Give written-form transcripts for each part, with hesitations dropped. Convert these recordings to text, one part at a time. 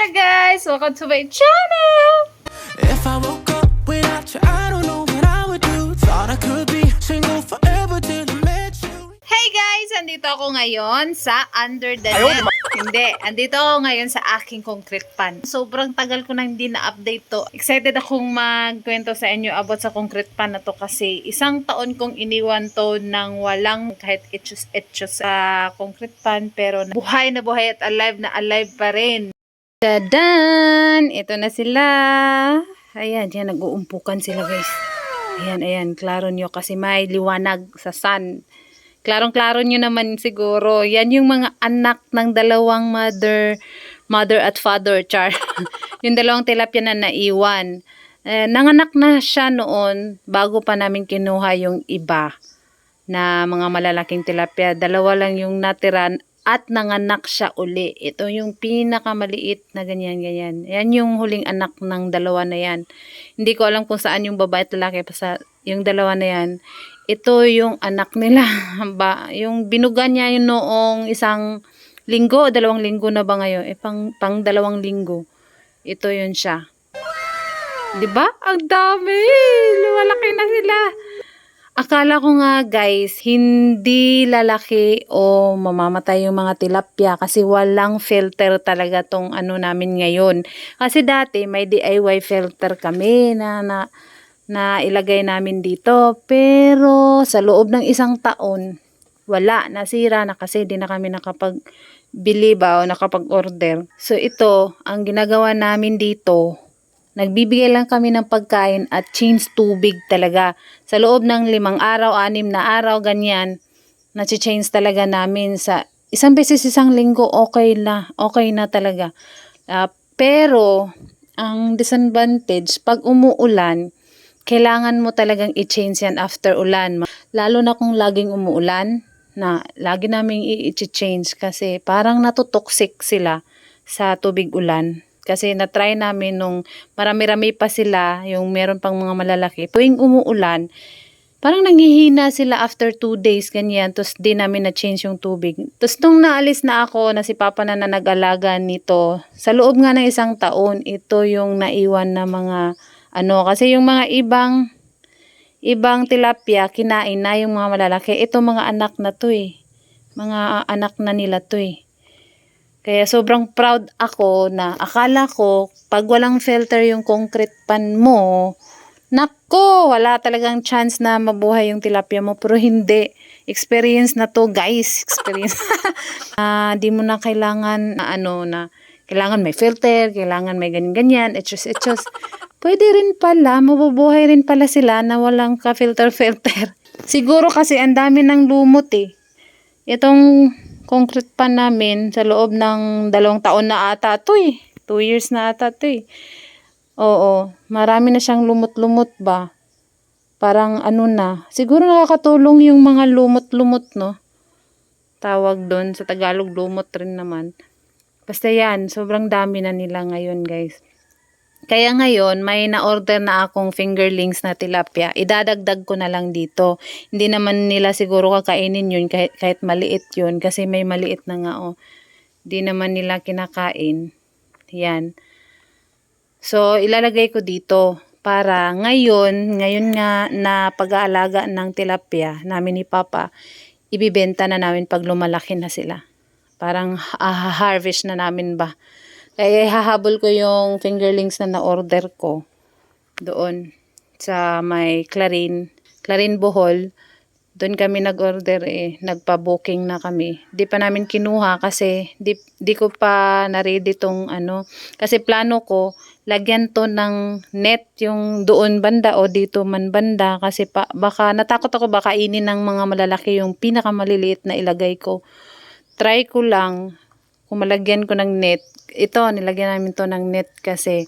Hello guys! Welcome to my channel! If I woke up without you, I don't know what I would do. Thought I could be single forever till I met you. Hey guys! Andito ako ngayon sa Under the Net. Hindi. Andito ako ngayon sa aking concrete pan. Sobrang tagal ko na hindi na-update to. Excited akong magkwento sa inyo about sa concrete pan na to kasi isang taon kong iniwan to ng walang kahit etchos sa concrete pan pero buhay na buhay at alive pa rin. Tadan! Ito na sila. Ayan, yan, nag-uumpukan sila guys. Ayan, klaro nyo kasi may liwanag sa sun. Klarong-klaro nyo naman siguro. Yan yung mga anak ng dalawang mother at father, char. Yung dalawang tilapia na naiwan. Nanganak na siya noon bago pa namin kinuha yung iba na mga malalaking tilapia. Dalawa lang yung natira at nanganak siya uli. Ito yung pinakamaliit na ganyan. Yan yung huling anak ng dalawa na yan. Hindi ko alam kung saan yung babae at lalaki pa sa yung dalawa na yan. Ito yung anak nila. Yung binugan niya yung noong isang linggo, 2 linggo na ba ngayon? Pang 2 linggo. Ito yun siya. 'Di ba? Ang dami. Lumalaki na sila. Akala ko nga guys, hindi lalaki o mamamatay yung mga tilapia kasi walang filter talaga tong ano namin ngayon. Kasi dati may DIY filter kami na ilagay namin dito. Pero sa loob ng 1 taon, wala. Nasira na kasi di na kami nakapagbili ba o nakapag-order. So ito, ang ginagawa namin dito, nagbibigay lang kami ng pagkain at change tubig talaga. Sa loob ng 5 araw, 6 na araw, ganyan, na-change talaga namin sa 1 beses 1 linggo, okay na talaga. Pero, ang disadvantage, pag umuulan, kailangan mo talagang i-change yan after ulan. Lalo na kung laging umuulan, na lagi naming i-change kasi parang natutoxic sila sa tubig ulan. Kasi na-try namin nung marami-rami pa sila, yung meron pang mga malalaki. Tuwing umuulan, parang nanghihina sila after 2 days, ganyan. Tapos di namin na-change yung tubig. Tapos nung naalis na ako, na si Papa na nag-alaga nito, sa loob nga ng 1 taon, ito yung naiwan na mga kasi yung mga ibang tilapia, kinain na yung mga malalaki. Ito mga anak na to eh. Mga anak na nila to eh. Kaya sobrang proud ako na akala ko pag walang filter yung concrete pan mo, nako, wala talagang chance na mabuhay yung tilapia mo. Pero hindi. Experience na to guys. Experience. Di mo na kailangan na kailangan may filter, kailangan may ganyan, etchos. Pwede rin pala, mabubuhay rin pala sila na walang ka-filter. Siguro kasi ang dami ng lumot eh. Itong concrete pan namin sa loob ng 2 taon na ata to eh. 2 years na ata to eh. Oo, marami na siyang lumot-lumot ba? Parang na. Siguro nakakatulong yung mga lumot-lumot no? Tawag doon sa Tagalog, lumot rin naman. Basta yan, sobrang dami na nila ngayon guys. Kaya ngayon, may na-order na akong fingerlings na tilapia. Idadagdag ko na lang dito. Hindi naman nila siguro kakainin yun kahit maliit yun. Kasi may maliit na nga Hindi naman nila kinakain. Yan. So, ilalagay ko dito. Para ngayon nga na pag-aalaga ng tilapia namin ni Papa, ibibenta na namin pag lumalaki na sila. Parang harvest na namin ba. Kaya hahabol ko yung fingerlings na na-order ko doon sa may Clarin Bohol. Doon kami nag-order nagpa-booking na kami. Di pa namin kinuha kasi di ko pa na-ready tong kasi plano ko lagyan to ng net yung doon banda o dito man banda kasi baka natakot ako baka kainin ng mga malalaki yung pinakamaliliit na ilagay ko. Try ko lang kung malagyan ko ng net. Ito, nilagyan namin to ng net kasi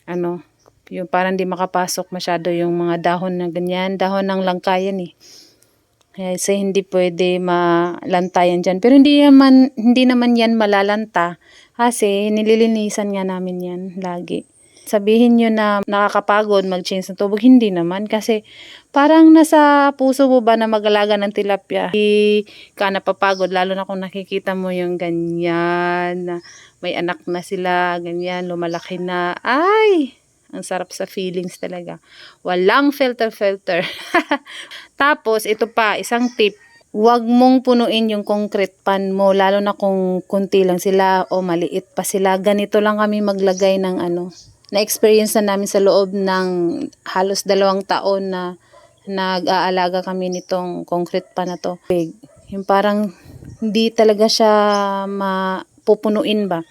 yung parang di makapasok masyado yung mga dahon na ganyan. Dahon ng langkayan eh. Kasi hindi pwede malantayan dyan. Pero hindi naman yan malalanta kasi nililinisan nga namin yan lagi. Sabihin nyo na nakakapagod mag-change ng tubig, hindi naman. Kasi parang nasa puso mo ba na mag-alaga ng tilapia. Hindi ka napapagod, lalo na kung nakikita mo yung ganyan, na may anak na sila, ganyan, lumalaki na. Ay! Ang sarap sa feelings talaga. Walang filter. Tapos, ito pa, isang tip. Huwag mong punuin yung concrete pan mo, lalo na kung kunti lang sila o maliit pa sila. Ganito lang kami maglagay ng na-experience na namin sa loob ng halos 2 taon na nag-aalaga kami nitong concrete pan na to. Yung parang hindi talaga siya mapupunuin ba.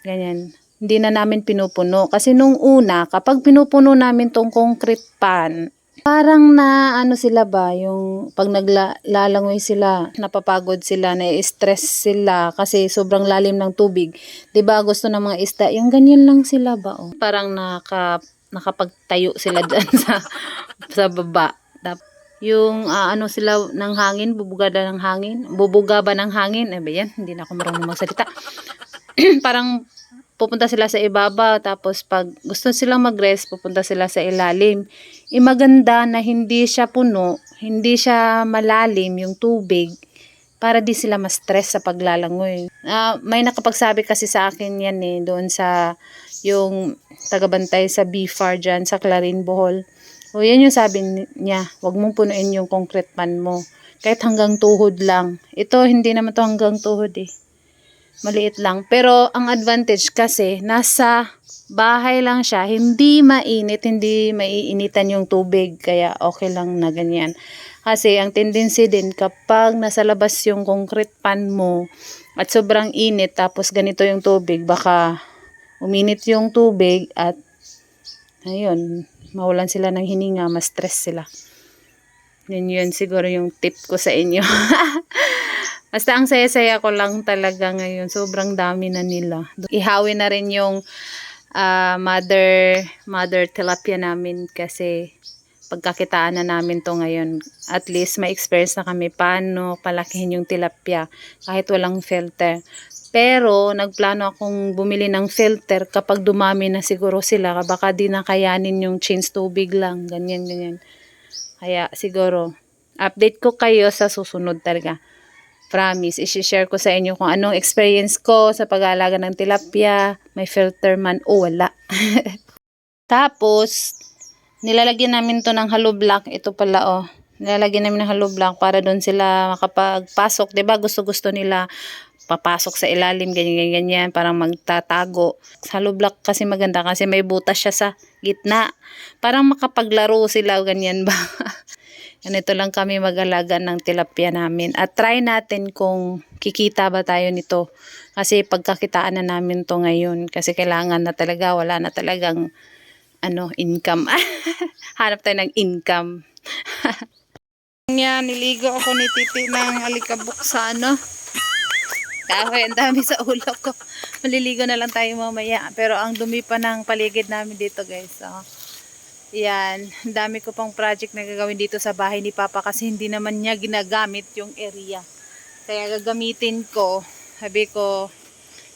Ganyan. Hindi na namin pinupuno. Kasi nung una, kapag pinupuno namin tong concrete pan, parang na sila ba, yung pag naglalangoy sila, napapagod sila, na-stress sila kasi sobrang lalim ng tubig. 'Di ba gusto ng mga isda, yung ganyan lang sila ba? Oh. Parang nakapagtayo sila dyan sa baba. Yung sila ng hangin, bubuga ba ng hangin? Ba yan? Hindi na ako marunong magsalita. Parang pupunta sila sa ibaba, tapos pag gusto silang mag-rest, pupunta sila sa ilalim. Maganda na hindi siya puno, hindi siya malalim yung tubig, para di sila ma-stress sa paglalangoy. May nakapagsabi kasi sa akin yan doon sa yung tagabantay sa BFAR dyan, sa Clarin, Bohol. O yan yung sabi niya, wag mong punuin yung concrete pan mo. Kahit hanggang tuhod lang. Ito, hindi naman to hanggang tuhod Maliit lang. Pero ang advantage kasi, nasa bahay lang siya, hindi mainit, hindi maiinitan yung tubig. Kaya okay lang na ganyan. Kasi ang tendency din, kapag nasa labas yung concrete pan mo, at sobrang init, tapos ganito yung tubig, baka uminit yung tubig, at ayun, mawalan sila ng hininga, ma-stress sila. Yun siguro yung tip ko sa inyo. Basta ang saya-saya ko lang talaga ngayon. Sobrang dami na nila. Ihawi na rin yung mother tilapia namin kasi pagkakitaan na namin to ngayon. At least may experience na kami paano palakihin yung tilapia kahit walang filter. Pero nagplano akong bumili ng filter kapag dumami na siguro sila. Baka di na kayanin yung change tubig lang. Ganyan. Kaya siguro update ko kayo sa susunod talaga. Promise, isi-share ko sa inyo kung anong experience ko sa pag-aalaga ng tilapia, may filter man o wala. Tapos, nilalagyan namin to ng hollow block. Ito pala nilalagyan namin ng hollow block para doon sila makapagpasok. 'Di ba gusto nila papasok sa ilalim, ganyan, parang magtatago. Hollow block kasi maganda kasi may butas siya sa gitna. Parang makapaglaro sila, ganyan ba? Ganito lang kami mag-alaga ng tilapia namin. At try natin kung kikita ba tayo nito. Kasi pagkakitaan na namin to ngayon. Kasi kailangan na talaga, wala na talagang income. Hanap tayo ng income. Niligo ako ni Titi ng alikabok sa Kahoy, ang dami sa ulo ko. Maliligo na lang tayo mamaya. Pero ang dumi pa ng paligid namin dito, guys. Yan, dami ko pang project na gagawin dito sa bahay ni Papa kasi hindi naman niya ginagamit yung area. Kaya gagamitin ko, sabi ko,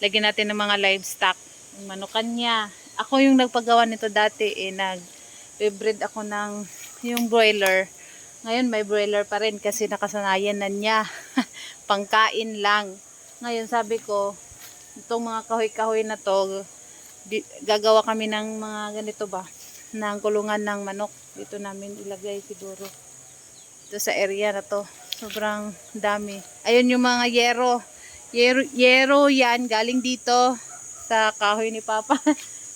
lagyan natin ng mga livestock. Yung manukan niya. Ako yung nagpagawa nito dati, nag-breed ako ng yung broiler. Ngayon may broiler pa rin kasi nakasanayan na niya. Pangkain lang. Ngayon sabi ko, itong mga kahoy-kahoy na to, gagawa kami ng mga ganito ba? Ng kulungan ng manok. Dito namin ilagay siguro. Ito sa area na to. Sobrang dami. Ayun yung mga yero. Yero yan. Galing dito sa kahoy ni Papa.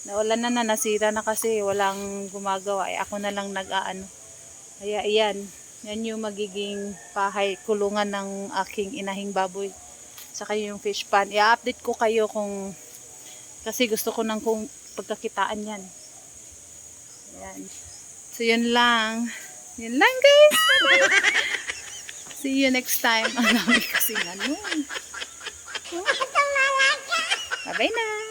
Nawala na, nasira na kasi walang gumagawa. Ako na lang nag-aano. Kaya yan. Yan yung magiging pahay, kulungan ng aking inahing baboy. Saka yung fish pan. I-update ko kayo kung kasi gusto ko ng kung pagkakitaan yan. Ayan. So, yun lang. Yun lang, guys. See you next time. Ang dami kasi Bye-bye na.